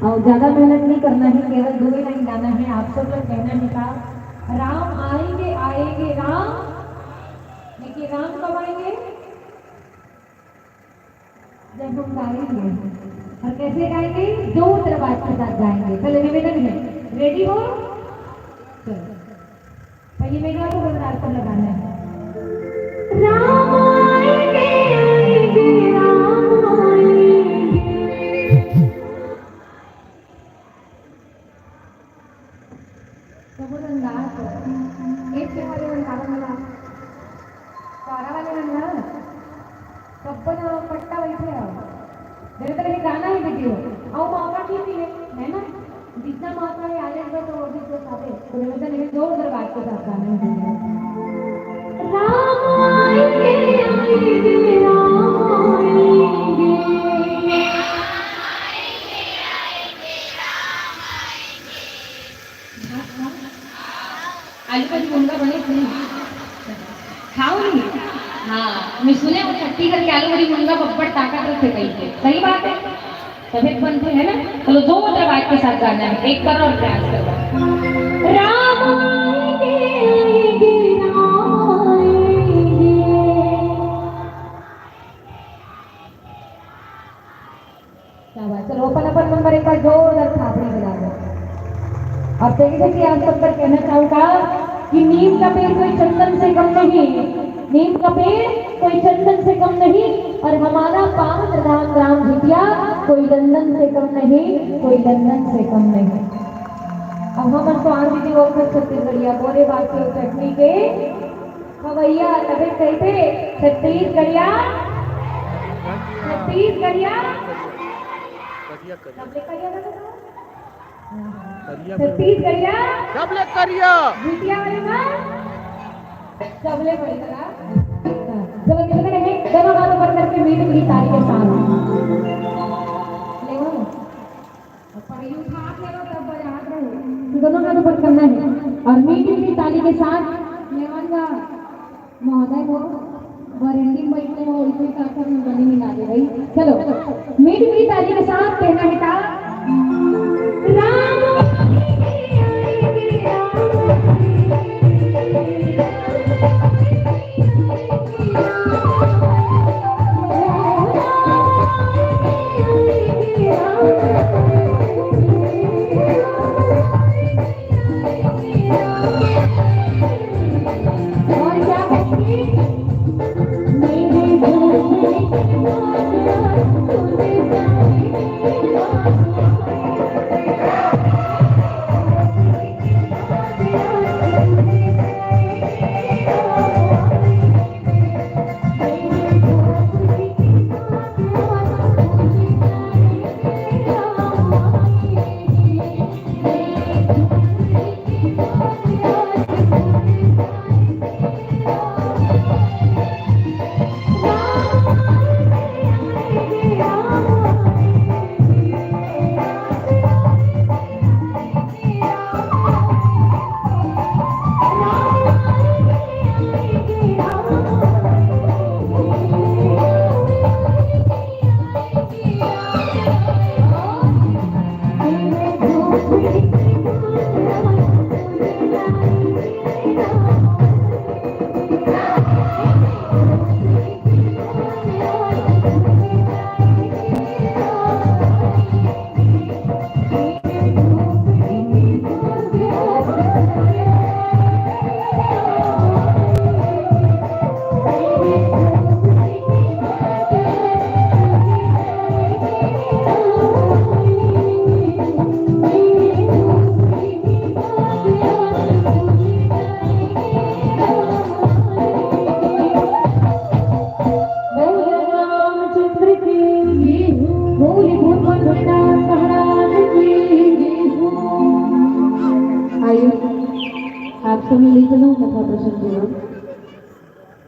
और ज्यादा मेहनत नहीं करना है, केवल 2 लाइन गाना है। आप सब लोग कहना है का राम आएंगे आएंगे राम, देखिए राम कब आएंगे? जब हम गाएंगे। और कैसे गाएंगे? जोर आवाज के साथ गाएंगे। चलो निवेदन है, रेडी हो? चलो पहले मेरा को बंदार पर लगाना है। राम आएंगे आएंगे राम आएंगे। एक से वाले मला सारा वाले म्हणला कब्बन पट्टा बैठे मेरे तरह हे गाना है वीडियो आओ मौका ठीक है ना, जितना मौका है आलेगा तो वो भी तो साथे तो मेरे तरह जोरदार बात के साथ गाना है। राम आएंगे आएंगे राम आएंगे, आलू का मुंगा बने खाओ नहीं? हाँ मैं सुने वो छट्टी करके आलू बड़ी मुंगा बब्बर ताकत रखते कहीं पे, सही बात है, तबियत बनते है ना। चलो दो आवाज के साथ गाना है, एक बार और प्रयास करो। राम आएंगे आएंगे राम आएंगे। क्या बात। चलो अपन नंबर एक बार जोरदार थापड़ी बजा दो। और देखिए कि आप सब पर कहना चाहूंगा कि नीम का पेड़ कोई चंदन से कम नहीं, नीम का पेड़ कोई चंदन से कम नहीं, और हमारा पावन राम राम जितिया कोई लंदन से कम नहीं, कोई लंदन से कम नहीं। अब हम तो आर दीदी और फिर छत्तीसगढ़िया बोरे बात के चटनी के खवैया तबे कहते छत्तीसगढ़िया छत्तीसगढ़िया करिया करिया सबले करिया का करिया छत्तीस करिया सबले करिया बिटिया वाली मां सबले बड़ी करा जब किसी ने दोनों हाथों पर करके मीठी मीठी ताली के साथ ले लो पर यूं हाथ ले लो तब बजाते रहो दोनों हाथों पर करना है और मीठी मीठी ताली के साथ लेवांगा महोदय को वारंटी में इतने वो इतने काफी में बनी नहीं लागे भाई चलो मीठी मीठी ताली के साथ कहना है का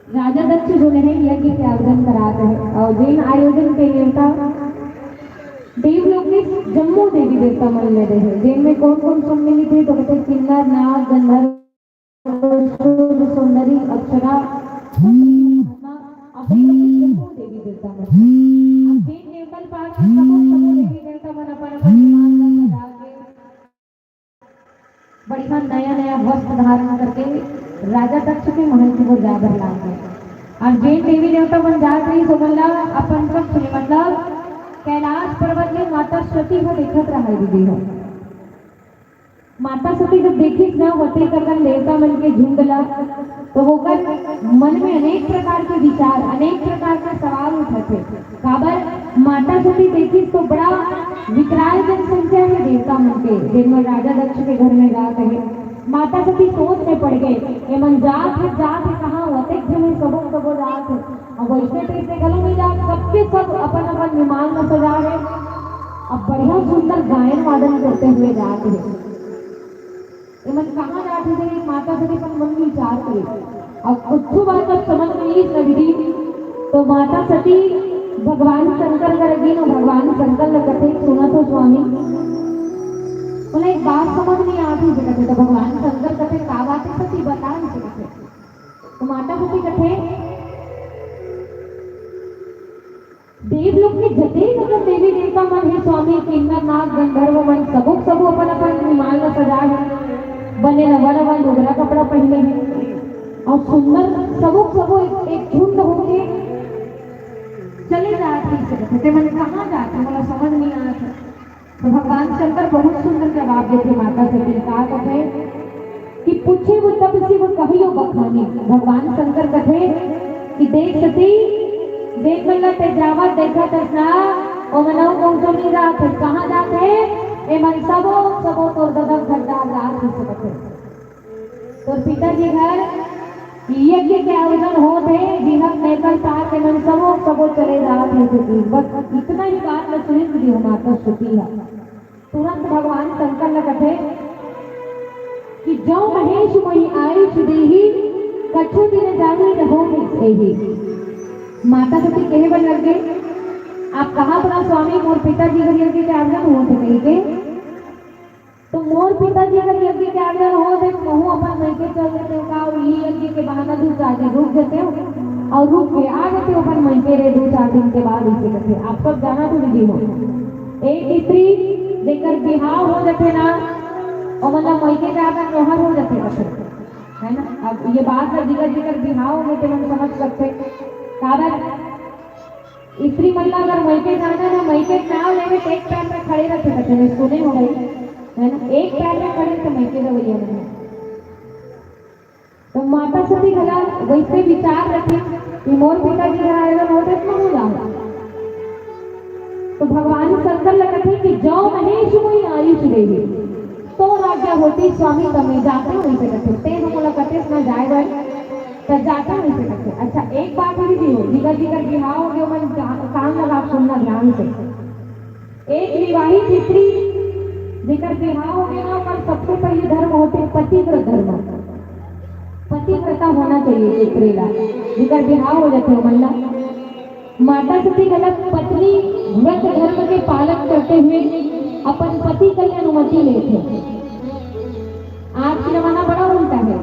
राजा दक्ष जो है यज्ञ के आयोजन कराते हैं और जिन आयोजन के देवता देवलोक में जम्मू देवी देवता मन में रहे जिनमें कौन कौन सम्मिलित थे तो कहते किन्नर नाग गंधर्व सौंदर्य अप्सरा जम्मू देवी देवता मन अब जिन टेम्पल पास समूह देवी देवता मन अपन बढ़िया नया नया वस्त्र धारण करके राजा दक्ष के महल की वो जाकर लाते और जैन देवी देवता मन जात रही तो बोला अपन सब सुने मतलब कैलाश पर्वत में माता सती को देखत रहा दीदी हो माता सती जब देखी ना वती कर देवता मन के झुंडला तो होकर मन में अनेक प्रकार के विचार अनेक प्रकार के सवाल उठते काबर माता सती देखी तो बड़ा विकराल जनसंख्या है देवता मन के जिनमें राजा दक्ष के घर में जाते हैं माता सती सोच में पड़ गए ये मन जात है कहाँ होते जने सबो जात है अब वैसे तो इसे गलों में जात सबके सब अपन अपन विमान में सजा रहे अब बढ़िया सुंदर गायन वादन करते हुए जाते हैं ये मन कहाँ जाते थे माता सती पर मन विचार करे अब कुछ बात जब समझ में नहीं लगी तो माता सती भगवान शंकर कर गई ना भगवान शंकर ने कथे सुना तो स्वामी बोले एक बात समझ नहीं आती जगह तो भगवान शंकर कथे का बात है सती बता नहीं सकते तो माता सती कथे देवलोक में जते अगर देवी देवता मन है स्वामी किन्नर नाग गंधर्व मन सबो अपन अपन विमान में सजा है बने नवा डोगरा कपड़ा पहने हैं और सुंदर सबो एक झुंड होके चले जाते सकते मैंने कहाँ जाते मला समझ नहीं आ रहा तो भगवान शंकर बहुत सुंदर जवाब देते माता सती का कहे कि पूछे वो तब से वो कहियो बखानी भगवान शंकर कहे कि देख सती देख मला ते जावा देखा तसना ओ मनो कौन तो नहीं जात है कहाँ जाते ए मन सबो तो ददम घरदार रात हो सकते तो पिताजी घर यज्ञ के आयोजन होते जिनक नेकल तार के मन सबो सबो चले जात है सुखी। बस इतना ही बात में सुनित दी हो माता सुखी है। तुरंत भगवान शंकर ने कहे कि जो महेश मोहि आयुष देही कछु दिन जानी रहोगे एही। माता सती कहे बन लग गए आप कहा बना स्वामी मोर पिताजी का यज्ञ के आयोजन हो कही के तो मोर पिताजी का यज्ञ के आयोजन हो दे कहूँ अपन मैके चल देते का ये यज्ञ के बहाना दू चार दिन रुक जाते हो और रुक के आ जाते हो अपन मैके रे 2-4 दिन के बाद इसे करते आप सब जाना तो दीदी हो एक स्त्री लेकर बिहाव हो जाते ना और मतलब मैके के आकर नोहर हो जाते है ना। अब ये बात है जिगर जिगर बिहाव में तो हम समझ सकते कारण स्त्री महिला अगर मैके जाना ना मैके नाव लेवे एक पैर में खड़े रखे बच्चे सुने हो गई है ना एक पैर में खड़े तो मैके रवैया नहीं। तो माता सती गला वैसे विचार रखे कि मोर पिताजी का आयोजन होते तो हो जाओ। तो भगवान शंकर लगे कि जो महेश कोई आयुष देगी तो राज्य होती स्वामी तमें जाते वैसे करते ते हम मुलाकाते ना जाए भाई तो जाते वैसे करते। अच्छा एक बात ही भी हो जिगर जिगर बिहाव हो गया मन काम लगा सुनना ध्यान से। एक विवाहित स्त्री जिगर बिहाव हो गया ना कल सबसे पहले धर्म होते पतिव्रत धर्म पतिव्रता होना चाहिए स्त्रीला जिगर बिहाव हो जाते हो मल्ला। माता सती गलत पत्नी व्रत धर्म के पालन करते हुए अपन पति के लिए अनुमति लेते। आज की जमाना बड़ा उल्टा है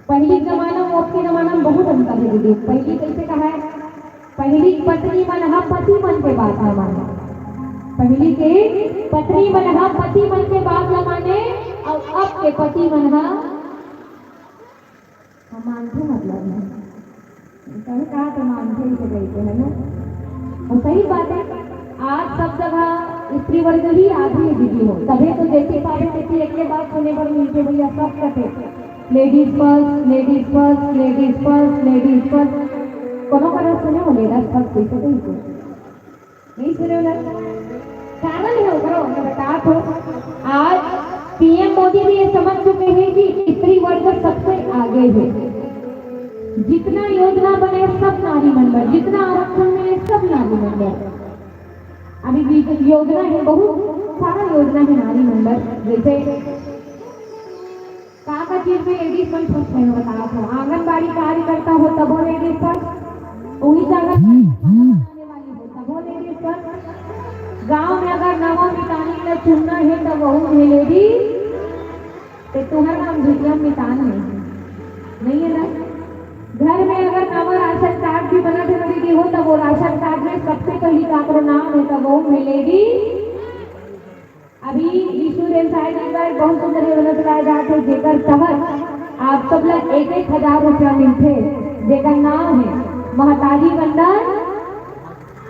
पहली जमाना और के जमाना में बहुत अंतर है दीदी। पहली कैसे कहा है पहली पत्नी मन हा पति मन के बात न माने पहली के पत्नी मन हा पति मन के बात न माने और अब के पति मन हा मानते मतलब है कहा तो मानते ही गई थे है ना। और सही बात है आज सब जगह स्त्री वर्ग ही आधी दीदी हो तभी तो जैसी पावे तैसी एक बात सुने पर मिलते भैया सब कहते ladies first ladies first ladies first ladies first कोनो का सुने हो लेडीज फर्स्ट कैसे नहीं सुने हो कारण है करो मैं बता तो आज पीएम मोदी भी ये समझ चुके हैं कि स्त्री वर्ग सबसे आगे है। जितना योजना बने सब नारी मंडल जितना आरक्षण मिले सब नारी मंडल। अभी योजना है बहुत सारा योजना है नारी मंडल जैसे का चीज में लेडीज फर्स्ट फर्स्ट में बताया था आंगनबाड़ी कार्यकर्ता हो तब वो लेडीज फर्स्ट वही जगह वाली हो तब वो लेडीज फर्स्ट गांव में अगर नवा मितानी में चुनना है तब वह है लेडीज तो तुम्हारा नाम झुटिया मितान नहीं है ना। घर में अगर नवा राशन कार्ड भी बना थे दीदी हो तब वो राशन कार्ड में सबसे पहली का नाम है तब वो है लेडीज। अभी विष्णु रेल साइड में बहुत सुंदर योजना चलाए जाते जेकर तहत आप सब लोग 1,000 रुपया मिलते जेकर नाम है महतारी बंधन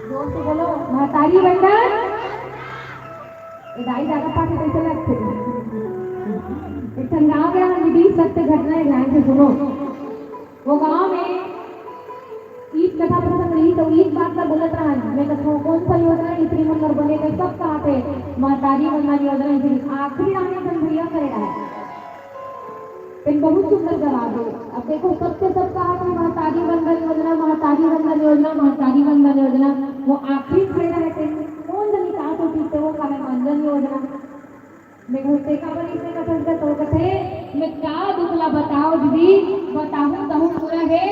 जोर से बोलो महतारी बंधन दाई ज्यादा पाके कैसे लगते एक गाँव के दीदी सत्य घटना है ध्यान से सुनो। वो गाँव में ईद कथा प्रसंग रही तो ईद बात का बोलत रहा मैं कहूँ कौन सा योजना स्त्री मंदिर बने थे सब कहा थे महतारी बंधन योजना आखिरी आने तक भैया करे रहा है लेकिन बहुत सुंदर जवाब है। अब देखो सबसे सब कहा था महतारी बंधन योजना महतारी बंधन योजना महतारी बंधन योजना वो आखिरी खड़े रहे थे कौन सा निकास होती थे वो कहा बंधन योजना मैं घुसते का पर इसने का तो कथे मैं क्या दुखला बताओ दीदी बताऊं कहूं पूरा है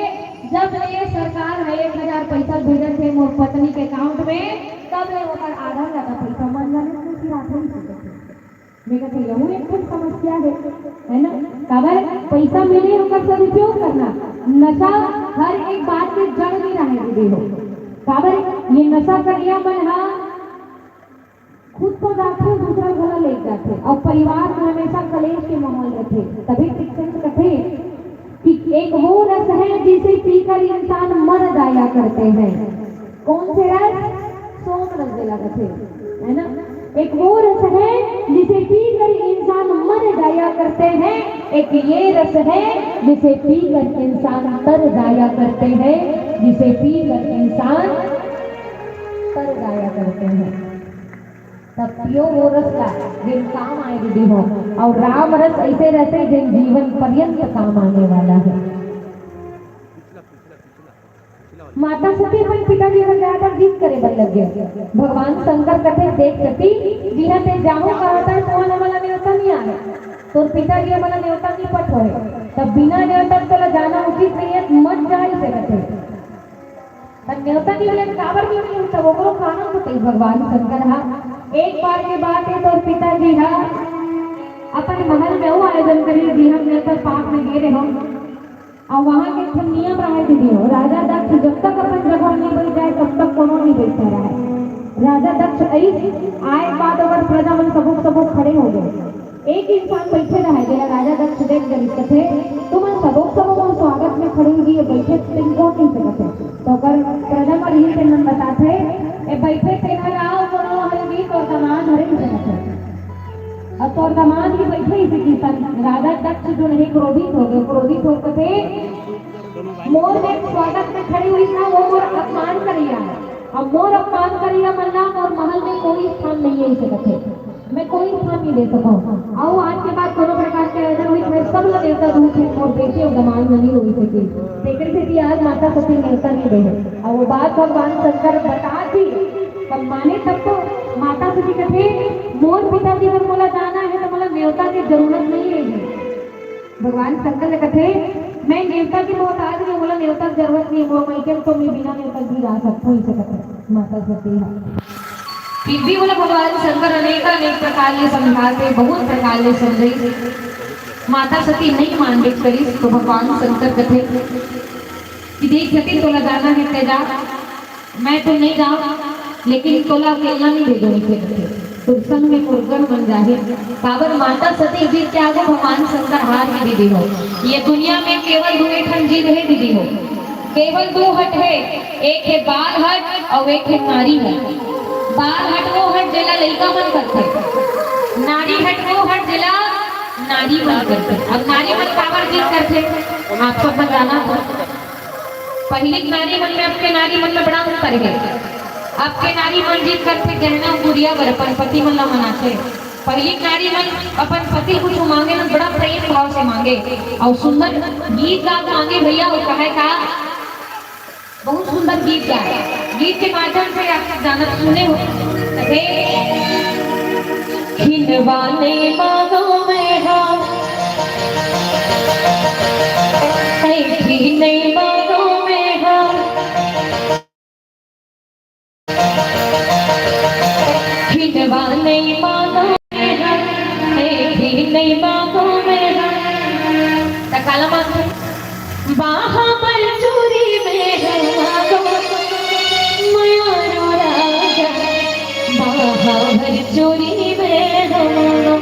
जब ये सरकार है 1,000 पैसा भेजे थे मोर पत्नी के अकाउंट में तब ये ऊपर आधा ज्यादा पैसा मन जाने से फिर आधा ही मैं कहते यहू एक समस्या है ना। काबर पैसा मिले होकर सदुपयोग करना नशा हर एक बात के जड़ में रहे दीदी हो काबर ये नशा कर लिया मन हा खुद तो जाते दूसरा गला ले जाते और परिवार में हमेशा कलेश के माहौल रखे तभी शिक्षण कहते कि एक वो रस है जिसे पीकर इंसान मर जाया करते हैं। कौन से रस सोम रस दिला करते है ना। एक वो रस है जिसे पीकर इंसान मर जाया करते हैं एक ये रस है जिसे पीकर इंसान तर जाया करते हैं जिसे पीकर इंसान तर जाया करते हैं। तब पियो वो रस का जिन काम आए दीदी हो और राम रस ऐसे रहते जिन जीवन पर्यंत काम आने वाला है। माता सती अपन पिताजी का गया था गीत करे बन लग गया। भगवान शंकर कथे देख सती जिहा ते जाहू कहता तो हमारा न्योता नहीं आए तो पिताजी हमारा न्योता नहीं पट होए तब बिना न्योता तो जाना उचित नहीं है मत जाए से कथे तब न्योता नहीं बोले काबर नहीं तब ओकरो कानून तो कई भगवान शंकर हा एक बार के बात है तो पिताजी हा अपन महल में वो आयोजन करी जी हम न्योता पाक में गए हम और वहाँ के नियम रहा दीदी हो राजा दक्ष जब तक अपन जगह नहीं बैठ जाए तब तक कोनो नहीं बैठता रहा है। राजा दक्ष आए बाद अगर प्रजा मन सबोक खड़े हो गए एक इंसान बैठे रहा जरा राजा दक्ष देख गए कथे तुम सबोक स्वागत में खड़े हुई बैठे तिनको नहीं सकते तो अगर प्रजा में यही से मन बताते ए बैठे तेना आओ कोनो हल्दी और दामाद हरे सकते और तो दामाद भी बैठे ही थी राजा दक्ष जो नहीं क्रोधित हो कथे मोर ने स्वागत में खड़ी हुई था वो मोर अपमान करिया है अब मोर अपमान करिया मल्ला और महल में कोई स्थान नहीं है इसे कथे मैं कोई स्थान नहीं दे सकूं आओ आज के बाद कोनो प्रकार के आयोजन हुई मैं सब लोग देवता रूप है और बेटे और दामाद नहीं हुई सके लेकिन से कि आज माता सती नेता नहीं दे और वो बात भगवान शंकर बता दी तब माने तब तो माता सती कथे मोर पिताजी अगर बोला जाना है तो मतलब न्योता की जरूरत नहीं है भगवान शंकर ने कथे मैं न्योता की मोहताज नहीं बोला न्योता की जरूरत नहीं वो मैं के तो मैं बिना न्योता भी रह सकता हूं इसे कथे माता सती है फिर भी बोला भगवान शंकर अनेक प्रकार के समझाते बहुत प्रकार के समझाई माता सती नहीं मान करी तो भगवान शंकर कथे कि देख सती तोला जाना है तेजा मैं तो नहीं जाऊं लेकिन तोला अकेला नहीं भेजो इसे तो संग में मुर्गन बन जाए काबर माता सती जी के आगे भगवान शंकर हार ही दीदी हो ये दुनिया में केवल दो ठन जीव है दीदी हो केवल दो हट है एक है बाल हट और एक है नारी हट बाल हट वो हट जिला लड़का मन करते नारी हट वो हट जिला नारी मन करते अब नारी मन काबर जीत करते आप सब बताना पहली नारी मन में आपके नारी मन में बड़ा अंतर है आपके नारी मन जीत करते गहना गुड़िया बरपन पति मन ला मनाते पहली नारी मन अपन पति कुछ मांगे ना बड़ा प्रेम भाव से मांगे और सुंदर गीत गा मांगे भैया वो कहे का बहुत सुंदर गीत गाए गीत के माध्यम से आप जाना सुने हो खिलवाने मांगो में हाँ नहीं मांगो में हाँ खिलवाने मांगो में हाँ नहीं मांगो में हाँ काला मांगो बाहा पर चूरी में मांगो मयूरो राजा बाहा भर चूरी में मांगो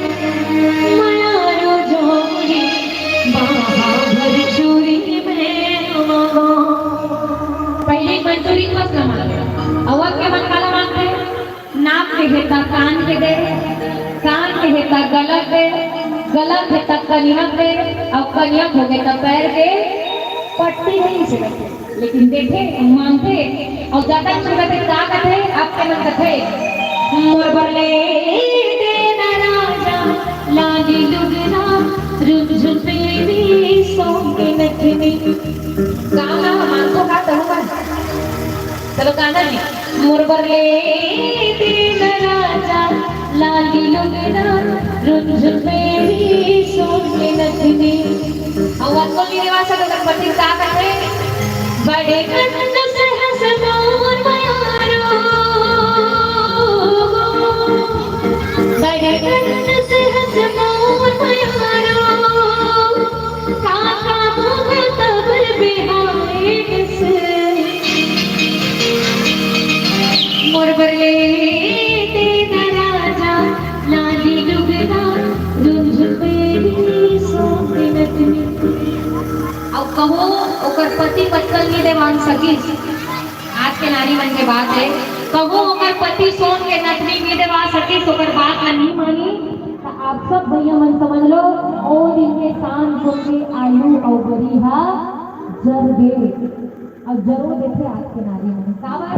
मयूरो जोड़ी बाहा भर चूरी में मांगो पहले मंजूरी मत मांगे अवध के मन काला मांगते नाक के हेता कान के दे कान के हेता गलत दे गलत हेता कनियक दे और कनियक हो गए पैर के पट्टी नहीं से लेकिन देखे मांगते और ज्यादा सुनते का कथे आपके मन कथे मोर बरले देना राजा लाली लुगना रुझुन पेरी सोके नखनी गाना मांगो का तहुआ चलो गाना जी मोर बरले देना राजा लाली लुगना रुझुन पेरी सोके नखनी और को निवास का पति का कहे बड़े कंद से हंस मोर मयारो बड़े कंद से हंस मोर मयारो काका मुझ तबर बिहाए से मोर बरले तेरा राजा लाली लुगना रुझुन पेरी सोके नखनी अब कहो ओकर पति पत्तल नहीं देवान सकी आज के नारी मन के बात है कहो ओकर पति सोन के नथनी नहीं देवा सकी तो ओकर बात नहीं मानी तो आप सब भैया मन समझ लो ओ दिन के शाम को के आलू और बरीहा जर दे अब जरूर देखे आज के नारी मन काबर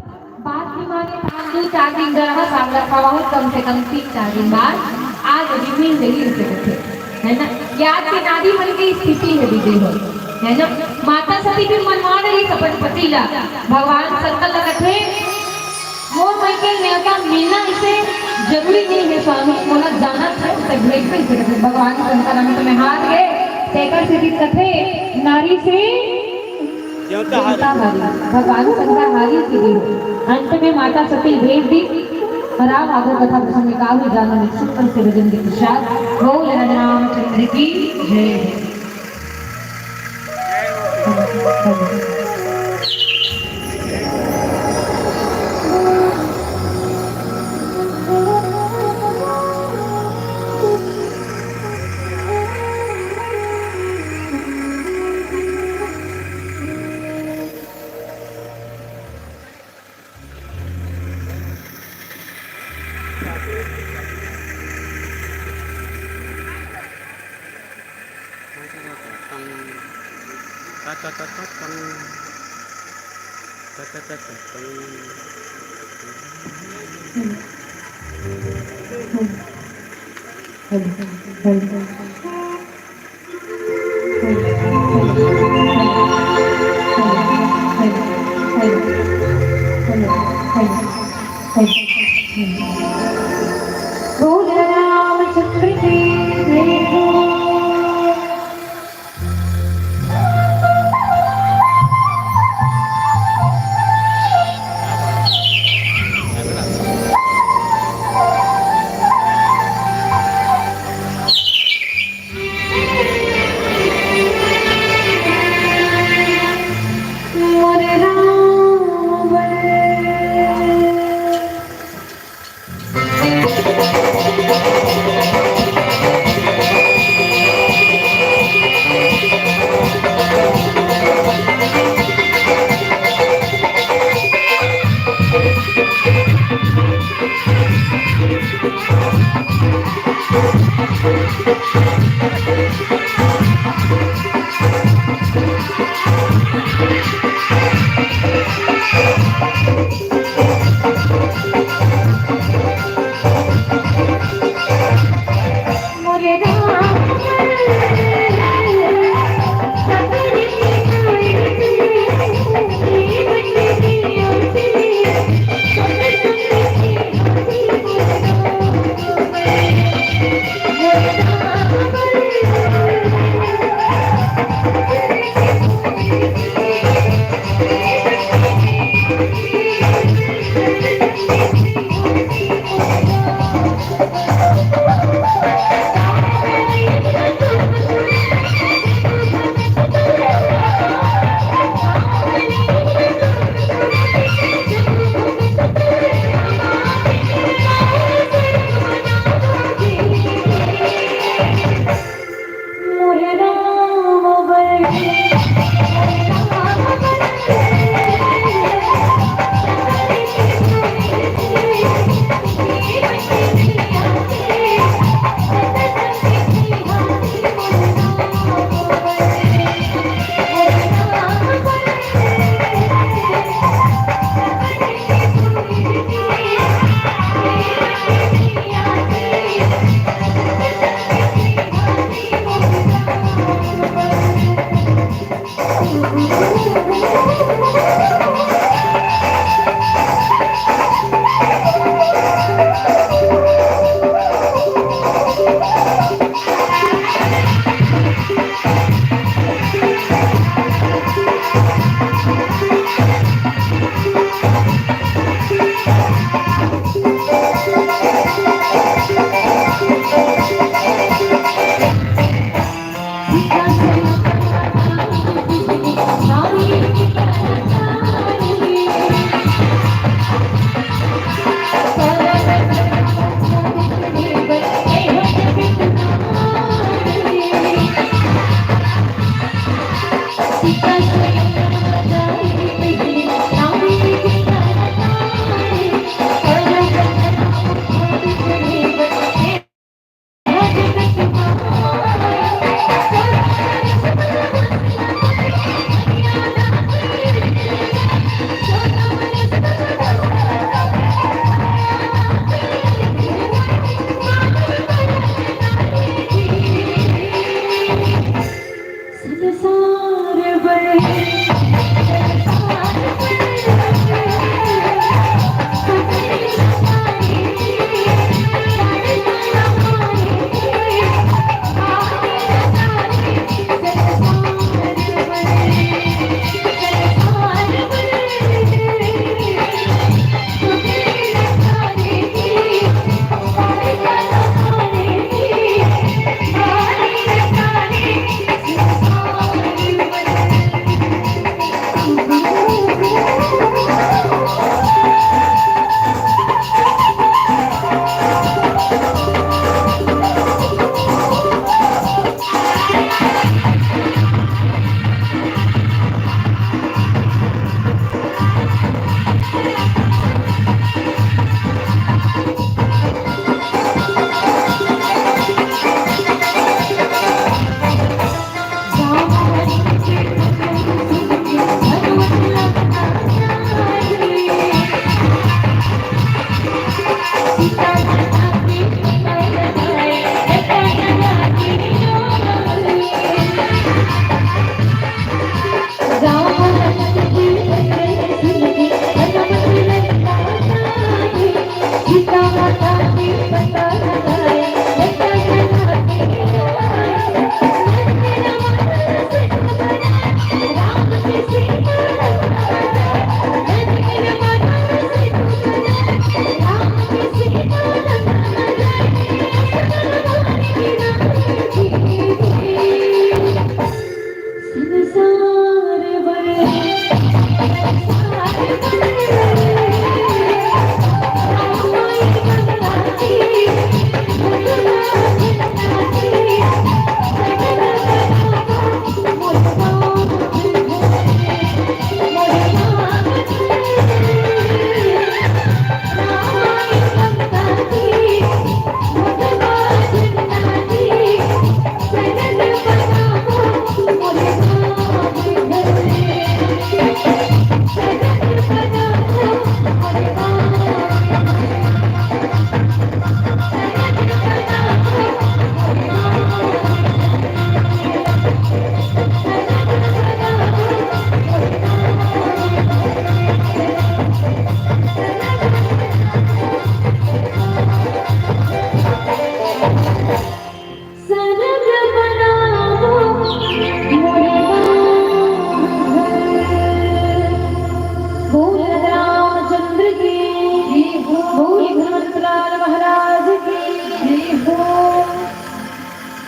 बात की माने आज 2-4 दिन जरा सागर का बहुत कम से कम 3-4 दिन बाद आज रिमीन देगी से देखे है ना याद की नारी मन की स्थिति है दीदी हो है ना। माता सती भी मनवा रही अपन पतीला भगवान शंकर कथे मोर माइकल न्योता मिलना इसे जरूरी नहीं है स्वामी मोला जाना था तो भेज भी सकते भगवान शंकर हम तुम्हें हार गए तेकर से कथे नारी से देवता हारी भगवान शंकर हारी की दी अंत में माता सती भेज दी और आप आगे कथा प्रसंग में काव्य जानो निश्चित से भजन के पश्चात बोल रामचंद्र की जय।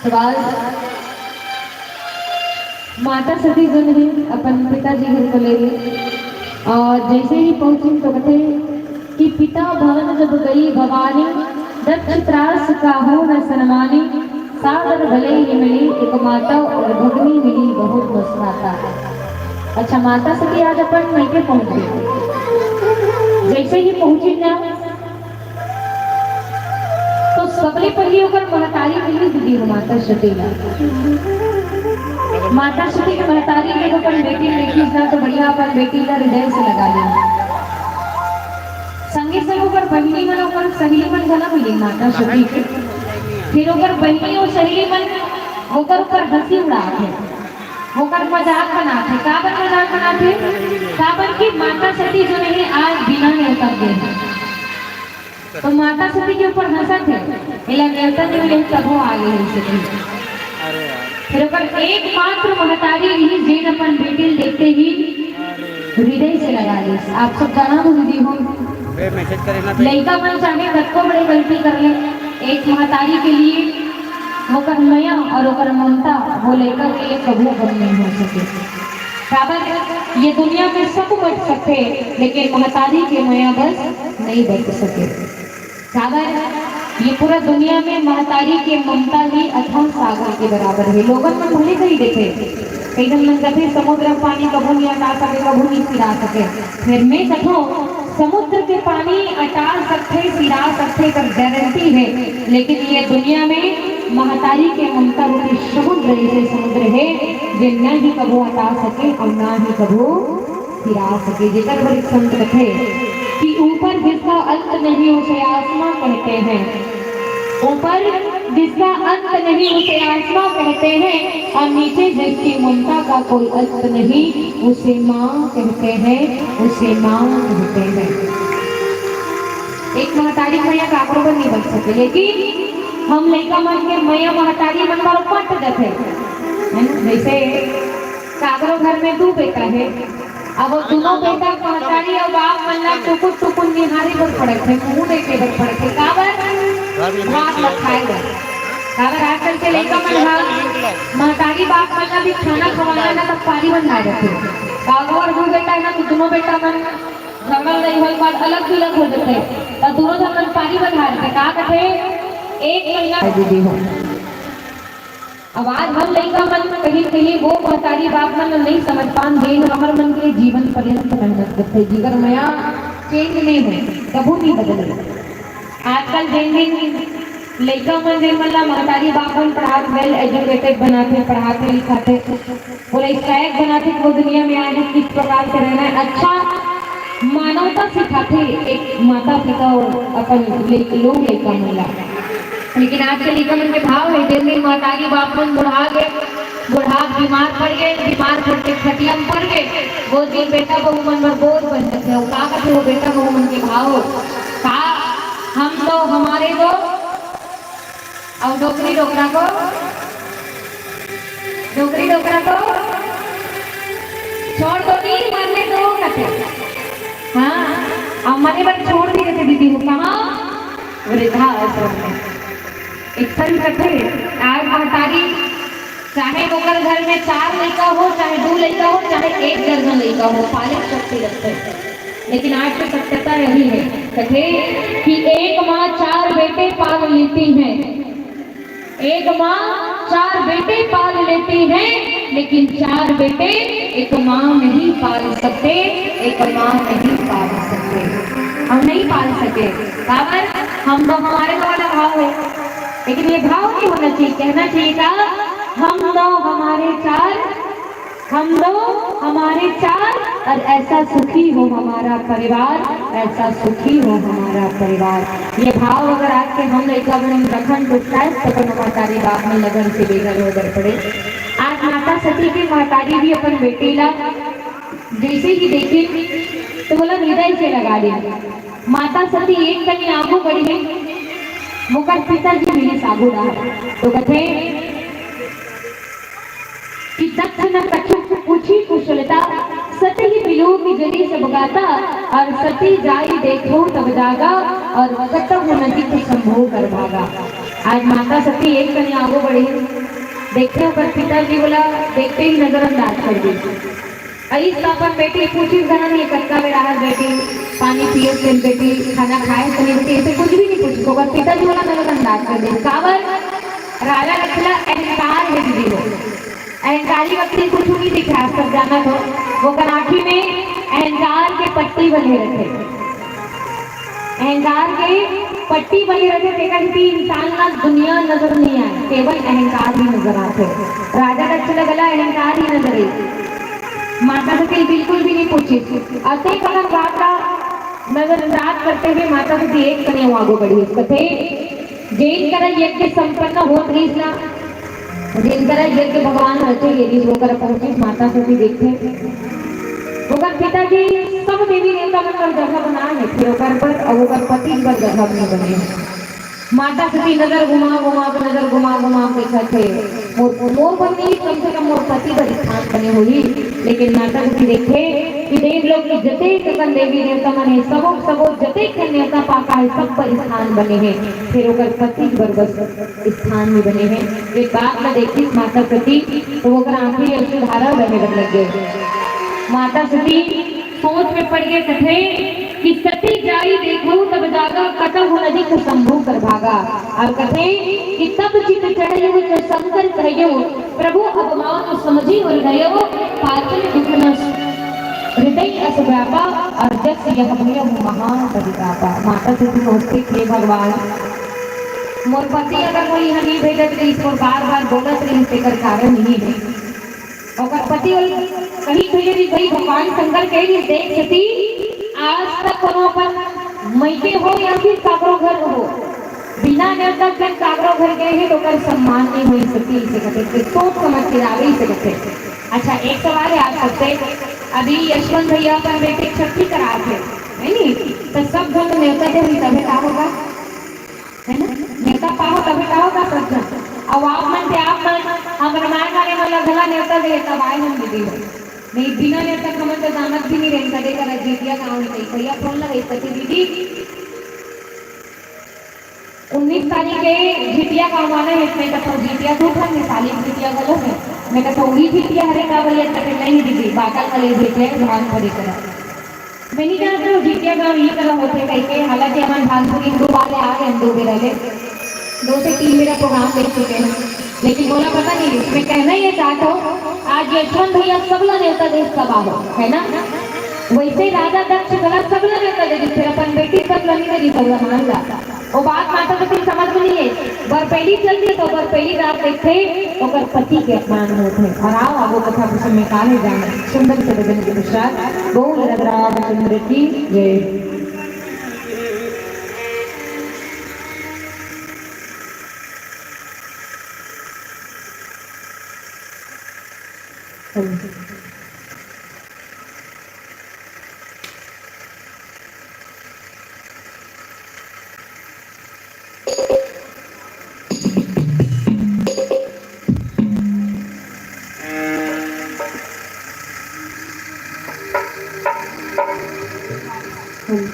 सवाल माता सती जो है अपन पिताजी घर को ले गए और जैसे ही पहुंची तो कहते कि पिता भवन जब गई भवानी दक्ष त्रास का हो न सनमानी सादर भले ही मिली एक माता और भगनी मिली बहुत मुस्कुराता। अच्छा माता सती आज अपन मैके पहुंच गए। जैसे ही पहुंची ना तो सबले पहली होकर महतारी मिली दीदी हो माता सती माता सती के महतारी के अपन बेटी देखी ना तो बढ़िया अपन बेटी का हृदय से लगा लिया संगे संग ऊपर बहनी मन ऊपर सहेली मन घना मिली माता सती के फिर ऊपर बहनी और सहेली मन होकर ऊपर हंसी उड़ाते होकर मजाक बनाते काबर मजाक बनाते काबर की माता सती जो है आज बिना न्योता गए तो माता सती के ऊपर हंसा थे इला न्योता नहीं मिले तब वो आगे ही सती फिर ऊपर एकमात्र महतारी ही जेन अपन बेटी देखते ही हृदय से लगा ली। आप सब जाना तो दीदी हो लड़का मन चाहे बच्चों बड़े गलती कर ले एक महतारी के लिए होकर मया और होकर ममता वो लड़का के लिए कबू कम नहीं हो सके। काबर ये दुनिया में सब बच सकते लेकिन महतारी के मया बस नहीं बच सके। काबर ये पूरा दुनिया में महतारी के ममता ही अथम सागर के बराबर है। लोगों में भले कहीं देखे कई दिन मन कहते समुद्र में पानी कबू नहीं हटा सके कबू नहीं सिरा सके फिर मैं कहो समुद्र के पानी हटा सकते सिरा सकते कर गारंटी है लेकिन ये दुनिया में महतारी के ममता रूपी समुद्र ऐसे समुद्र है जो न ही कबू हटा सके और ना ही कबू सिरा सके। जेकर बड़े संत कथे कि ऊपर जिसका अंत नहीं उसे आसमां कहते हैं ऊपर जिसका अंत नहीं उसे आसमां कहते हैं और नीचे जिसकी ममता का कोई अंत नहीं उसे माँ कहते हैं उसे माँ कहते हैं। एक महतारी मैया काकरो पर नहीं बन सके लेकिन हम लड़का मन के मैया महतारी मन पर पट जाते हैं। जैसे काकरो घर में 2 बेटा है अब वो दोनों बेटा महतारी और बाप मन टुकुर टुकुर निहारी पर पड़े थे मुँह देखे पर पड़े थे काबर भात खाएगा काबर आजकल के लड़का मन महतारी बाप मन भी खाना खवाना ना तब पारी बन ना रहते और 2 बेटा है ना तो दोनों बेटा मन झगड़ा नहीं हो बाद अलग अलग हो जाते तो दोनों जन मन पारी बना रहते का कहते एक महीना दीदी हो। अब आज हम लड़का मन कहीं कहीं वो महतारी बाप मन नहीं समझ पान देन हमार मन के जीवन पर्यंत मेहनत करते जीवन मया चेंज नहीं हुए कबू नहीं बदले। आजकल दिन लड़का मन जिन मन महतारी बाप मन पढ़ाते वेल एजुकेटेड बनाते पढ़ाते लिखाते पूरा स्ट्राइक बनाते वो दुनिया में आज किस प्रकार से रहना है अच्छा मानवता सिखाते एक माता पिता और अपन लोग लड़का मिला। लेकिन आज के लड़का मन के भाव है दिन दिन महतारी बाप मन बुढ़ा बीमार पड़ गए बीमार पड़ के खटिया में पड़ गए वो दिन बेटा बहू मन पर बोझ बन सकते हो का कहते वो बेटा बहू मन के भाव का हम तो हमारे दो और डोकरी डोकरा को छोड़ दो नहीं मारने दो कहते हाँ हमारे बार छोड़ दिए थे दीदी को कहाँ वृद्धाश्रम में एक संग कथे आज महतारी चाहे ओकर घर में 4 लड़का हो चाहे 2 लड़का हो चाहे 1 दर्जन लड़का हो पाले सकते लगते लेकिन आज की सत्यता यही है कथे कि एक माँ 4 बेटे पाल लेती है एक माँ 4 बेटे पाल लेती है लेकिन 4 बेटे एक माँ नहीं पाल सकते एक माँ नहीं पाल सकते हम नहीं पाल सके काबर हम तो हमारे वाला भाव है लेकिन ये भाव नहीं होना चाहिए कहना चाहिए था हम दो हमारे 4 और ऐसा सुखी हो हमारा परिवार ऐसा सुखी हो हमारा परिवार। ये भाव अगर आज के हम लड़का बन रखन तो शायद तो महतारी बाप में लगन से बेघर होकर पड़े। आज माता सती की महतारी भी अपन बेटी ला जैसे ही देखी तो बोला हृदय से लगा ली। माता सती एक कहीं आगू बढ़ी है मुकर पिताजी मेरे सागू रहा तो कहते कि दक्ष न कछु पूछी कुशलता सती ही बिलू की जरी से बगाता और सती जाई देखो तब जागा और कटक नदी को संभो कर भागा। आज माता सती एक कन्या आगो बढ़ी, देखते हो पर पिताजी बोला देखते ही नजरअंदाज कर दी। अरे अपन बेटी पूछी घना नहीं कक्का में रहा बेटी पानी पिए से बेटी खाना खाए तो नहीं बेटी, ऐसे कुछ भी नहीं पूछी, तो अगर पिताजी बोला नजरअंदाज कर दी। कावर राजा रखला अहंकार है दीदी, वो अहंकारी व्यक्ति कुछ नहीं दिखा सब जाना तो वो कनाखी में अहंकार के पट्टी बने रखे, अहंकार के पट्टी बनी रखे देखा कि इंसान ना दुनिया नजर नहीं आए, केवल अहंकार ही नजर आते। राजा का अच्छा लगला अहंकार ही नजर आई, माता से बिल्कुल भी नहीं पूछी। अतः कलर बाता नजरअंदाज करते हुए माता से एक कने आगो बढ़ी कथे जैन कर यज्ञ संपन्न हो त्रिसला, जिन कर यज्ञ भगवान रचे यदि होकर पहुंचे माता से देखते होकर पिताजी सब देवी देवता बनकर जगह बना है, फिर होकर पर और होकर पति पर जगह नहीं बने। माता सती नजर घुमा घुमा कर नजर घुमा घुमा देखा थे मोर बनी कम से कम मोर पति पर स्थान बने हुई, लेकिन माता सती देखे कि देव लोग की जते कन देवी देवता मने सबो सबो जते कन्याता पाका है सब पर स्थान बने हैं, फिर होकर पति पर बस स्थान में बने हैं। एक बात में देखी माता सती तो वो कर आंखें ऐसे धारा बहने लग गए। माता सती सोच में पड़ गए कथे कि सती जाई देखो तब जागा कटक नदी को शंभू कर भागा, और कथे कि तब चित चढ़े वो शंकर कहियो प्रभु अपमान समझी और गयो पाचन दुखन हृदय अस व्यापा और जस यह भय महान परितापा। माता सती सोचते थे भगवान मोर पति अगर कोई यहाँ नहीं भेजत रही इसको बार बार बोलत रही इसके कारण नहीं है, और पति कहीं भेजे भाई भगवान शंकर कह रही देख सती आज तक कोनो पर मैके हो या फिर कागरो घर हो बिना निर्दक जन कागरो घर गए हैं तो कर सम्मान नहीं हो सकती इसे कहते सोच समझ के आगे से कहते। अच्छा एक सवाल है आप सबसे, अभी यशवंत भैया पर बेटे छठी करा थे है नहीं, तो सब जन न्योता दे तभी का होगा है ना, न्योता पाओ तभी का होगा सब जन। अब आप मन थे आप मन हम रामायण वाले वाला भला न्योता दे तब आए हम दीदी नहीं बिना न्योता खमन तो दामद भी नहीं रहने कदे कर जीतिया गाँव में कही भैया फोन लगे पति दीदी 19 तारीख के जीतिया गाँव वाले है इसमें कहता जीतिया तो था साली जीतिया गलत है, मैं कहता वही जीतिया हरे का भैया कहते नहीं दीदी बाकल वाले जीतिया भगवान को देकर मैं नहीं जानता हूँ जीतिया गाँव ये तरह होते कहीं के, हालांकि हमारे भानपुर हिंदू वाले आ गए हिंदू भी रहे 2 से 3 मेरा प्रोग्राम देख चुके हैं, लेकिन बोला पता नहीं इसमें कहना ही चाहता हूँ आज यशवंत भैया सबला न्योता दे सभा हो है ना, वैसे राजा दक्ष गला सबला न्योता दे फिर अपन बेटी सब लगी मेरी सबला मान जाता वो बात माता तो फिर समझ में नहीं है। बर पहली चल गई तो बर पहली रात देखते तो कर पति के अपमान होते और आओ आगो कथा कुछ में काले जाने सुंदर से भजन के पश्चात बोल रघुराज चंद्र की जय।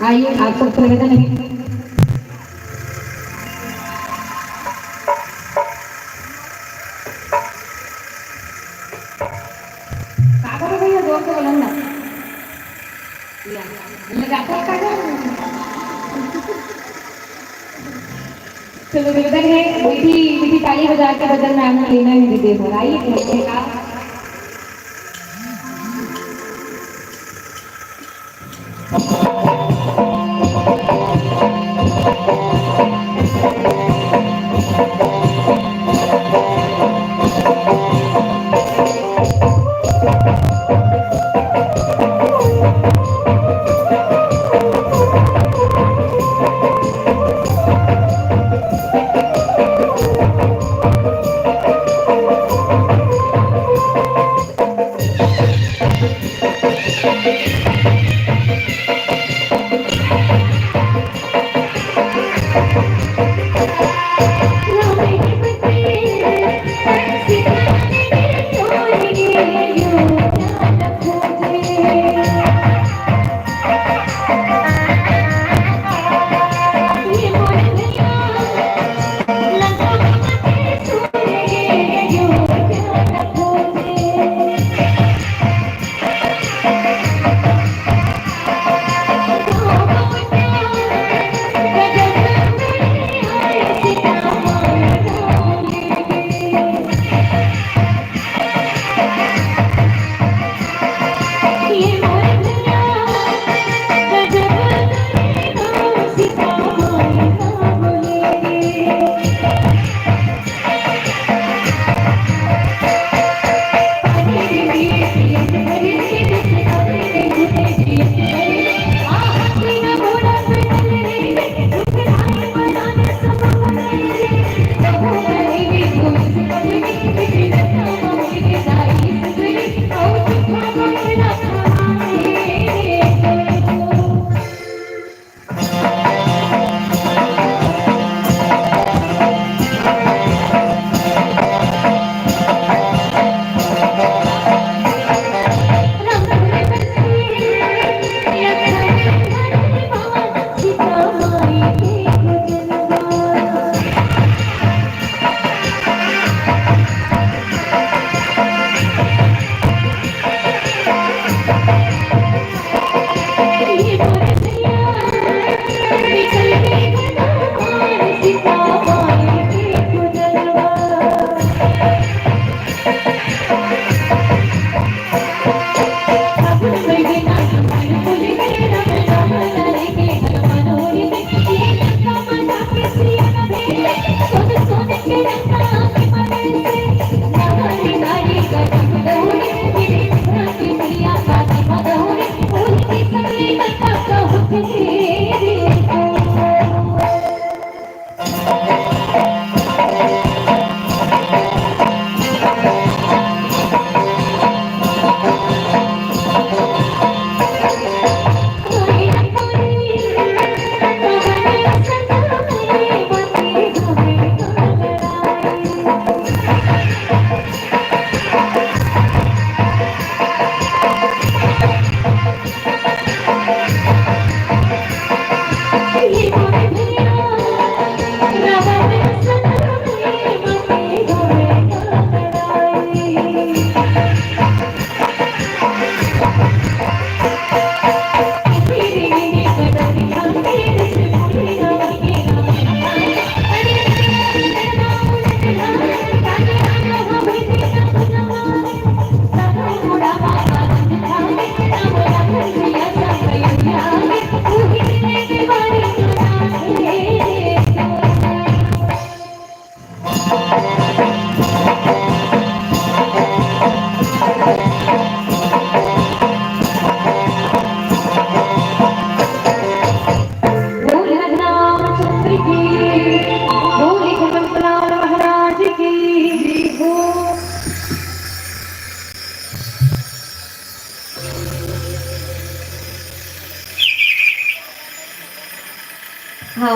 आइए आप सब निवेदन है भैया जोर से बोलना चलो निवेदन है मीठी मीठी ताली बजा के बदल में आना लेना ही दीदी हो आइए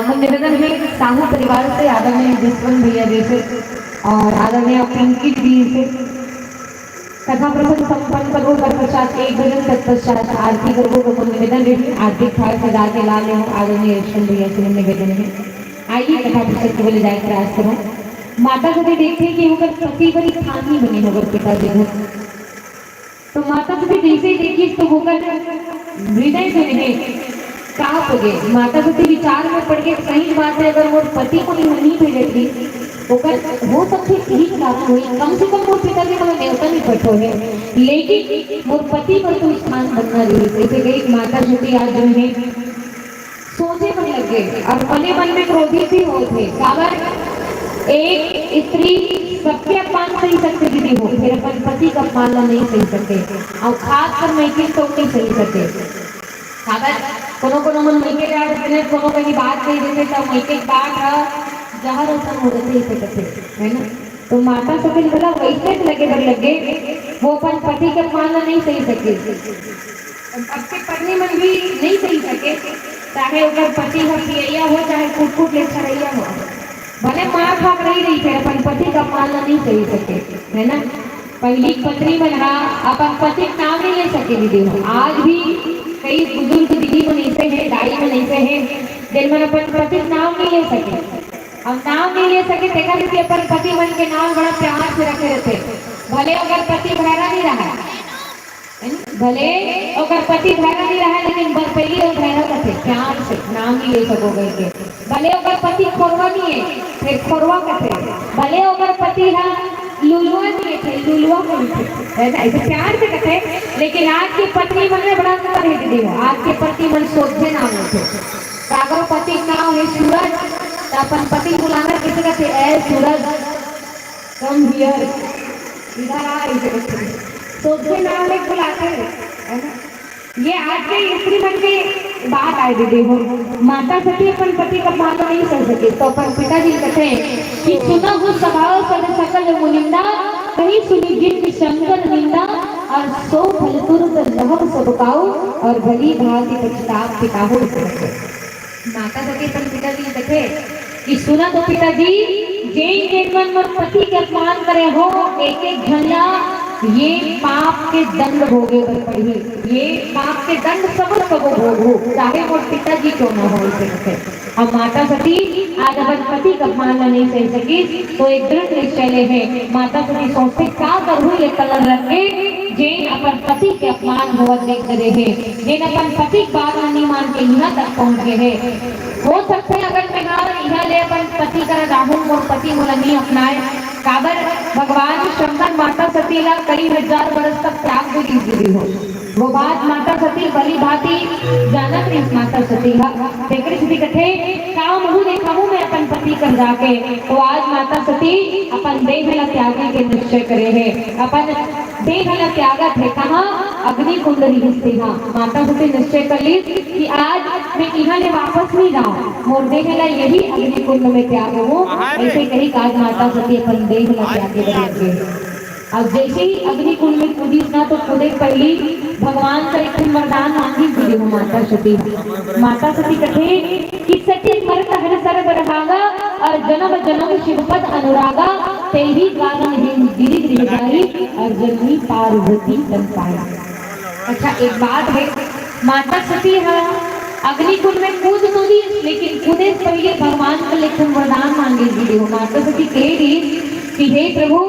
आगमन निवेदन है साहू परिवार से, आदरणीय जसवंत भैया जी से और आदरणीय पिंकी जी से। कथा प्रसंग संपन्न करो तत्पश्चात एक भजन, तत्पश्चात आरती करो। गमन निवेदन रही आरती थाल सजा के ला ले आदरणीय यशवंत भैया से निवेदन है। आइए कथा प्रसंग को ले जाए प्रयास करो। माता सती देखते कि होकर पति बड़ी थानी बने होकर पिताजी घर, तो माता सती जैसे ही देखी तो होकर हृदय से नहीं कांप गए। माता सती विचार में पड़ गए, सही बात है, अगर वो पति को नहीं भेजे थी होकर हो सकते यही बात हुई, कम से कम वो पिताजी को न्योता नहीं पठो है, लेकिन वो पति पर तो स्थान बनना जरूरी। जैसे गई माता सती आज जो है सोचे बन लग गए और पले मन में क्रोधित भी हो थे। काबर एक स्त्री सबके अपमान सही सकते दीदी हो, फिर अपन पति का अपमान नहीं सही सकते, और खास कर मैके तो नहीं सही सकते। काबर कोनो मन मैके जा रहे कोनो कहीं बात कही देते तब मैके बात जहर उत्पन्न हो जाते इसे कहते है ना। तो माता सती बोला वैसे लगे बड़े लगे वो अपन पति के अपमान नहीं सही सके, आपके पत्नी मन भी नहीं सही सके, चाहे अगर पति हो पिया हो चाहे कुट ले छरैया हो, भले मार खाक रही थे अपन पति का अपमान नहीं सही सके है ना। पहली पत्नी बना अपन पति का नाम नहीं ले सके दीदी हो। आज भी कई बुजुर्ग दीदी मन ऐसे हैं, दाई मन ऐसे हैं जिनमें अपन पति नाम नहीं ले सके। अब नाम नहीं ले सके देखा कि अपन पति मन के नाम बड़ा प्यार से रखे रहते, भले अगर पति भैरा नहीं रहा, भले अगर पति भैरा नहीं रहा, लेकिन पहले वो भैरा करते प्यार से नाम नहीं ले सकोगे के। भले अगर पति खोरवा नहीं है फिर खोरवा करते, भले अगर पति है लुलुआ नहीं थे लुलुआ करते है ना, ऐसे प्यार से कहते। लेकिन आज की पत्नी मन में बड़ा अंतर है दीदी, आज के पति मन सोचे नाम होते, अगर पति नाम है सूरज तो अपन पति बुलाना किसी का थे ए सूरज कम हियर इधर आ, इधर सोचे नाम ले बुलाते है ना। ये आज के स्त्री मन की बात आए दीदी हो। माता सती अपन पति का मान नहीं कर सके तो अपन पिताजी कहते हैं कि सुना हो स्वभाव सद सकल मुनिंदा, कहीं सुनी जिन शंकर निंदा, और सो फल तुरंत लहब सबकाऊ, और भली भांति पछताप पिताहो। माता सती अपन पिताजी कहते कि सुना तो पिताजी जैन जैन मन पति के अपमान करे हो एक एक झंडा ये पाप के दंड भोगे बर पड़ी, ये पाप के दंड सब भोगो चाहे वो पिताजी क्यों न हो इसे। अब माता सती आज अपन पति का अपमान नहीं सह सकी तो एक दृढ़ निश्चय ले है। माता सती सोचते क्या करूँ ये कलर रख के जैन अपन पति के अपमान होवत देख रहे हैं, जैन अपन पति बात नहीं मान के यहाँ तक पहुँचे है। हो सकते अगर मैं यहाँ ले अपन पति कर राहु और पति मोला नहीं अपनाए, काबर भगवान शंकर माता सती ला कई हजार वर्ष तक त्याग को दी हो। वो बात माता सती भली भांति जानत रही माता सती हा देखरी सती कथे काम हूँ देखा हूँ मैं अपन पति कर जाके, तो आज माता सती अपन देह ला त्यागी के निश्चय करे है, अपन देह ला त्यागत है कहाँ अग्नि कुंड रिश्ते। हाँ माता सती निश्चय कर ली कि आज मैं यहाँ ले वापस नहीं जाऊँ, मोर देह ला यही अग्नि कुंड में त्याग हूँ। ऐसे कही आज माता सती अपन देह ला त्यागे बने। अब जैसे ही अग्नि कुंड में कूदी ना तो कूदे पहली भगवान का एक वरदान मांगी दीदी हो माता सती। माता सती कथे कि सती मरत हर सर बरहागा, और जन्म जन्म शिवपद अनुरागा, तेरी कारण गिरी गिरधारी, और जन्मी पार्वती तन पाया। अच्छा एक बात है, माता सती है अग्नि कुंड में कूद तो दी, लेकिन कूदे पहले भगवान का लेखन वरदान मांगे दीदी हो। माता सती कह दी कि हे प्रभु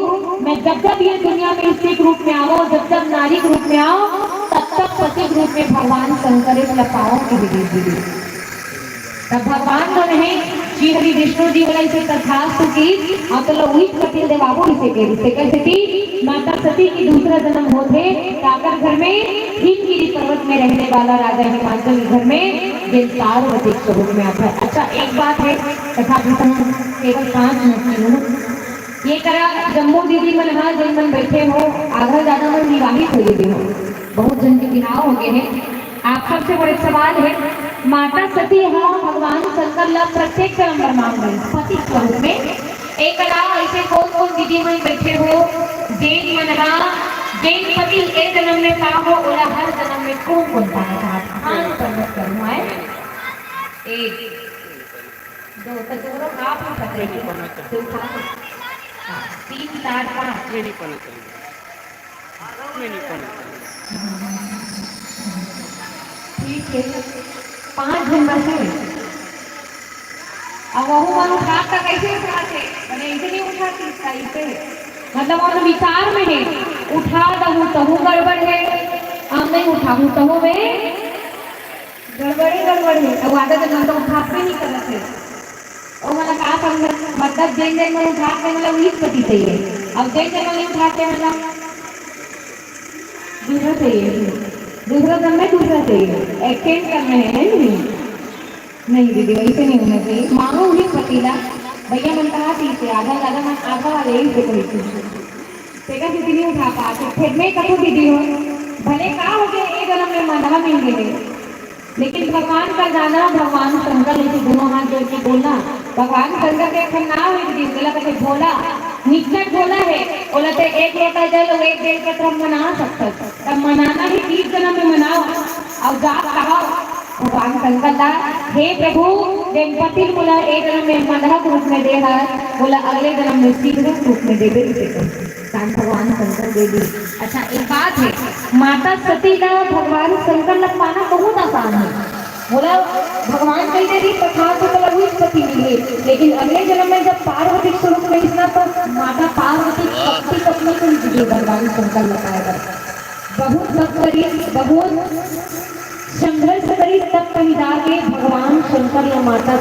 मैं जब जब ये दुनिया में स्त्री रूप में आओ, जब जब नारी रूप में आओ, तब तक पति रूप में भगवान शंकर लपाओ की दीदी। तब भगवान को नहीं श्री हरि विष्णु जी वाला इसे तथास्तु की और तो लोहित कपिल देव बाबू इसे कह रही कैसे थी माता सती की दूसरा जन्म होते काकर घर में हिमगिरी पर्वत में रहने वाला राजा हिमाचल घर में जिन पार्वती स्वरूप में आता है। अच्छा एक बात है तथा केवल 5 मिनट की ये करा जम्मू दीदी मन हाँ जिन मन बैठे हो आधा ज्यादा मन विवाहित हो गए हो, बहुत जन के बिना हो गए हैं। आप सबसे बड़े सवाल है माता सती हाँ भगवान शंकर ला प्रत्येक जन्म पर मांग रहे पति स्वरूप में। एक अलावा ऐसे कौन कौन दीदी मन बैठे हो जैन मन हाँ जैन पति एक जन्म में पा हो ओला हर जन्म में कौन कौन पाना चाहता एक दो तो दोनों आप ही पकड़े नहीं पढ़ना तो चाहिए। उठा दो। हाँ, 3 4 5। ये नहीं पढ़ना चाहिए। ये नहीं पढ़ना चाहिए। ठीक है, 5 जन बचे। अब वो मन उठाता कैसे उठाते, मैंने ऐसे नहीं उठाती सही से, मतलब और विचार में है उठा दहू तहू गड़बड़ है, अब नहीं उठाऊ तहू में गड़बड़ है। अब आदत मन तो उठाते नहीं करत है, और मतलब का समझ, मतलब जैन जैन मन उठाते मतलब उन्हीं पति चाहिए, अब जैन जैन मन नहीं उठाते मतलब दूसरा चाहिए, दूसरा करना है, दूसरा चाहिए, एक्सचेंज करना है नहीं। नहीं दीदी वैसे नहीं होना चाहिए, मांगो उन्हीं पतीला, भैया मन कहा थी से आधा ज्यादा मन आधा वाले ही से कोई तेरा दीदी नहीं उठा पाते, फिर मैं कथू दीदी हो भले का हो गया एक जन्म में मना मिल गए, लेकिन भगवान का गाना भगवान शंकर लेके दोनों हाथ जोड़ के बोलना, भगवान शंकर के एक नाम है दीदी, बोला कहते भोला निकट बोला है, बोला तो एक लोटा जल और एक बेल पत्र हम मना सकते, तब मनाना ही 30 जन्म में मनाओ, और जा कहा भगवान शंकर दा हे प्रभु गणपति बोला एक जन्म में मदहक रूप में दे है, बोला अगले जन्म में शीघ्र रूप में दे भगवान शंकर दे दी। अच्छा एक बात है, माता सती का भगवान शंकर लग पाना बहुत आसान है, बोला भगवान कही दे दी तथा तो लघु पति मिले, लेकिन अगले जन्म में जब पार्वती स्वरूप में इतना तो माता पार्वती पति पत्नी को ही भगवान शंकर लगाएगा, बहुत भक्त करी बहुत संघर्ष करी तब कहीं जाके भगवान शंकर या माता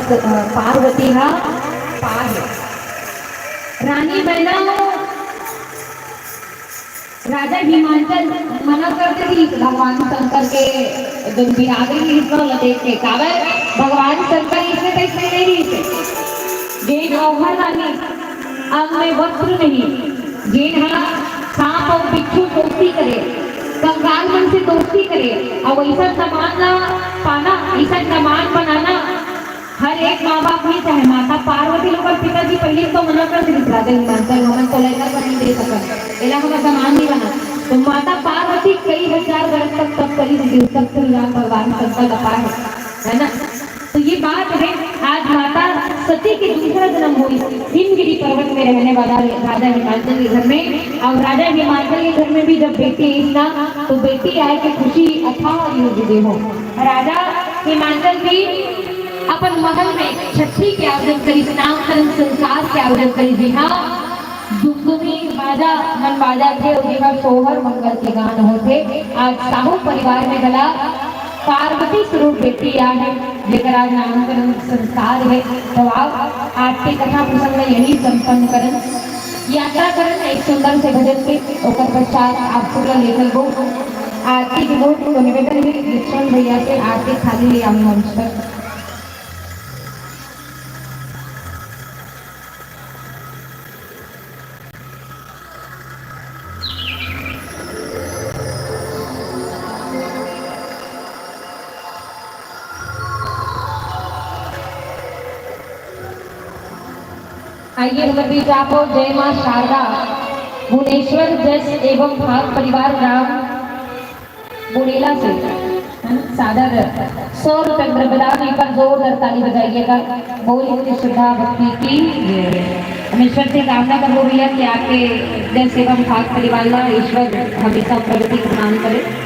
पार्वती हा पार है। रानी मैना राजा हिमाचल मना करते थी भगवान शंकर के जो बिरादरी देख के काबर भगवान शंकर इसमें कैसे नहीं रही थे, जेन अवहर रानी अब में वस्त्र नहीं, जेन हा सांप और बिच्छू दोस्ती करे, कंगाल मन से दोस्ती करे, और ऐसा सामान ना पाना, ऐसा सामान बनाना हर एक माँ बाप नहीं चाहे, माता पार्वती लोग पिताजी पहले तो मना कर दी राजा हिमाचल हमन को लेकर पर नहीं दे सकत, एला हम सामान नहीं बना, तो माता पार्वती कई हजार वर्ष तक तब करी थी तब तो भगवान शंकर लपा है ना। तो ये बात है, आज माता सती के दूसरा जन्म हुई हिमगिरी पर्वत में रहने वाला राजा हिमाचल के घर में, और राजा हिमाचल के घर में भी जब बेटी आई ना तो बेटी आए के खुशी अथाह हो, राजा हिमाचल भी अपन महल में छठी के आयोजन करी, नामकरण संस्कार के आयोजन करी, जी हाँ दुमदुमी बाजा मन बाजा थे और जी हाँ सोहर मंगल के गान होते। आज साहू परिवार में गला पार्वती स्वरूप बेटी आ है जेकर आज नामकरण संस्कार है, तो आप आज की कथा प्रसंग यही संपन्न करन, यात्रा करन एक सुंदर से भजन के ओकर पश्चात आप पूरा लेकर गो आरती के बहुत को निवेदन है लक्ष्मण भैया से आरती थाली ले आऊँ मंच पर। आइए हमें बीच आपो जय मां शारदा भुवनेश्वर जस एवं भाग परिवार ग्राम बुड़ेला से सादर 100 रुपए बदामी पर जोरदार ताली बजाइएगा, बोलिए श्रद्धा भक्ति की। हम ईश्वर से कामना करो भैया कि आपके जस एवं भाग परिवार का ईश्वर हमेशा प्रगति प्रदान करे।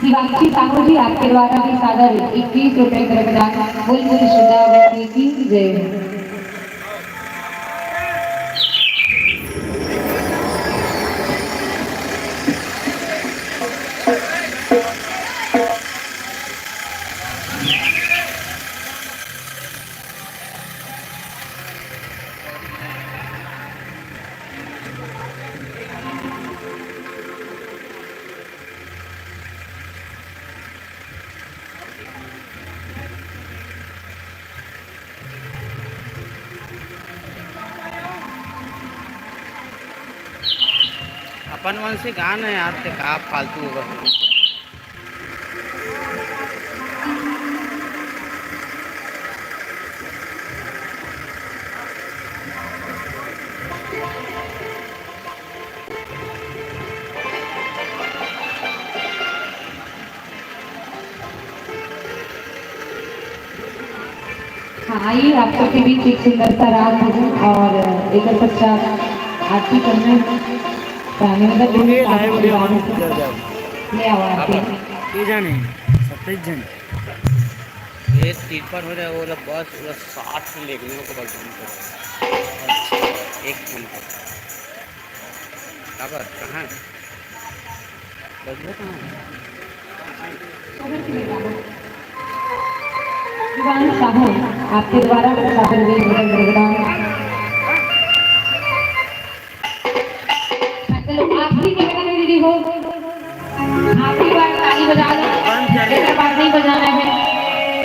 शिवांशी साहू जी आपके द्वारा भी सादर 21 रुपए प्रदान, बोल बोल श्रद्धा भक्ति की जय। अपन मन से गाना है यार, ते का फालतू होगा। हाँ आइए आप सबके बीच एक सुंदर सा राग भजन और एक पश्चात आरती करना प्राणियों ये लाइव वीडियो में कर दे ले आओ आरती ये जाने 27 जन ये तीन पर हो रहा है वो लोग बस वो साथ में देखने को बस बंद कर एक मिनट खबर कहाँ बजरा कहाँ दीवान साहू आपके द्वारा सादर वे प्रोग्राम चलो आपकी कैमरा में दीदी हो आपकी बार ताली बजा लो एक बार नहीं बजाना है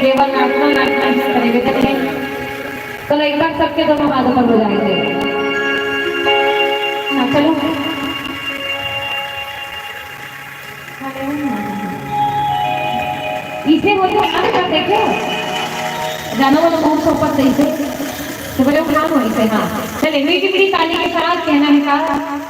केवल नाचना करेंगे चलो एक बार सबके दोनों हाथों पर बजाएंगे हाँ चलो इसे वो तो काम कर देखे जानो वो लोग सोपर सही से तो बड़े काम हो इसे हाँ चले मेरी टिकड़ी ताली के साथ कहना है का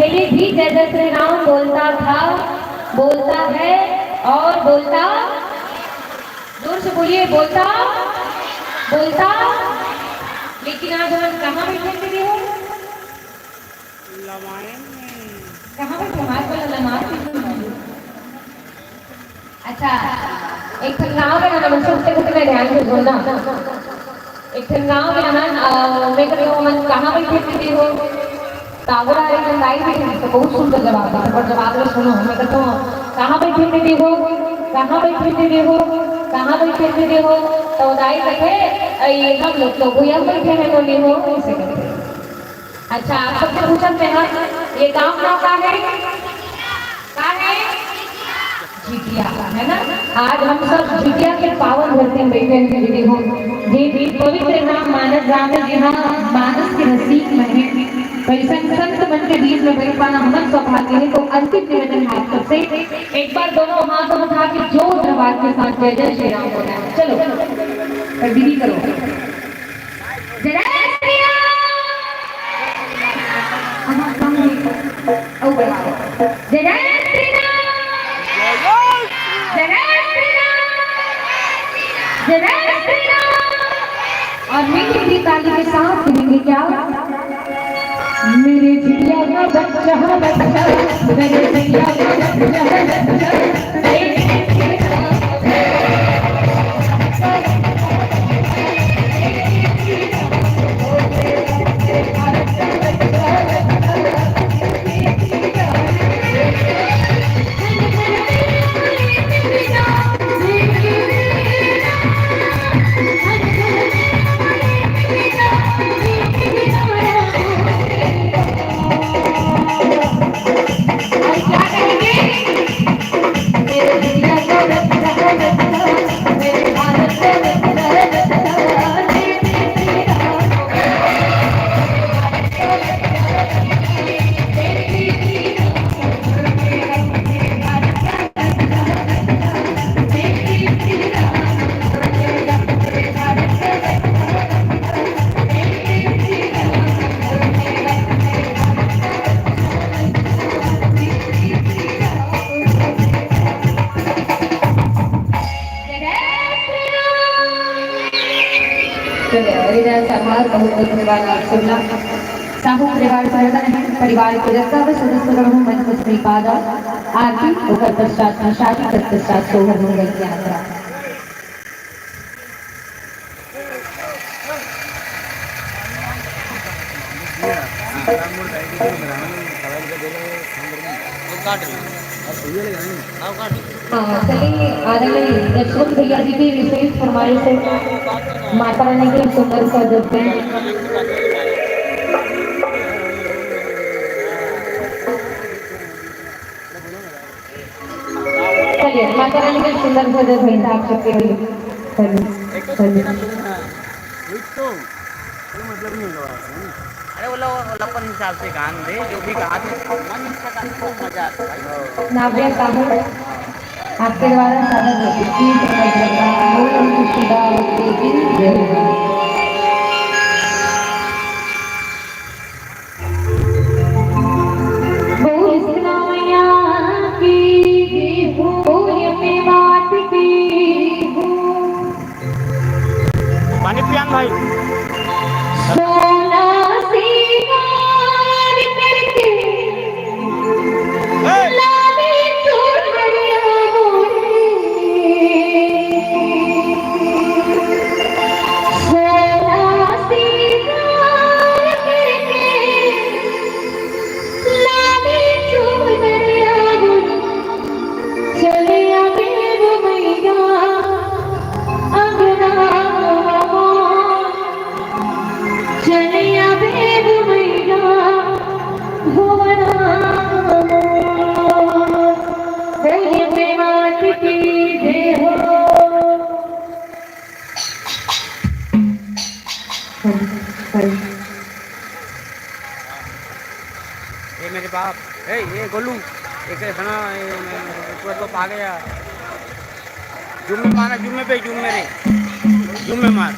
यही भी जय जय श्री राम बोलता था, बोलता है और बोलता, जोर से बोलिए, बोलता बोलता। लेकिन आज हम कहाँ बैठे थे हो? कहाँ बैठे? हाथ वाला लमाज। अच्छा, एक गाँव में ना मन सुनते कुछ ध्यान से सुनना। एक गाँव में ना मैं कह रही हूँ मन कहाँ बैठे थे हो? टावर आ रही लंबाई बैठी तो बहुत सुंदर जवाब है। और जवाब में सुनो, मैं कहता हूँ कहाँ बैठे थे हो? कहाँ बैठे थे हो? कहाँ बैठे थे हो? तो दाई कहे ये हम लोग तो भैया बैठे हैं बोली हो ऐसे कहते। अच्छा, आप सबसे पूछते हैं ये गाँव का है? का है? जितिया है ना। आज हम सब जितिया के पावन धरती में बैठे हैं हो। ये पवित्र नाम मानस राम है, जहाँ मानस के नसीब में है। वैसे संत बन के बीच में बैठ पाना हम सौभाग्य है। तो अंतिम निवेदन है आप सबसे, एक बार दोनों हाथ उठा के जोर आवाज के साथ जय जय श्री राम बोलना है। चलो पर दीदी करो जय श्री राम। जय जय श्री राम, जय श्री राम, जय श्री राम। और मीठी ताली के साथ कहेंगे क्या? मेरे जिया का बच्चा बच्चा, मेरे जिया का बच्चा साहू परिवार परिवार के सदस्य मंच में श्रीपाद आरती ओकर पश्चात शादी तत्पश्चात सोहर मंगल की यात्रा। चलिए आदरणीय यशवंत भैया जी की विशेष फरमाइश से माता रानी के सुंदर सा जब चलिए माता रानी के सुंदर सा जब भेंट आप सबके लिए मतलब नहीं होगा। अरे वो लोग अपन हिसाब से गान दे जो भी गा दे, मन इसका गान को मजा आता है। नाव्या साहब आपके द्वारा सादर पानी पियान भाई। ये मेरे बाप, ये गोलू एक सुना पूरा तो आ गया। जुम्मे मारा, जुम्मे पे जुम्मे रे, जुम्मे मार।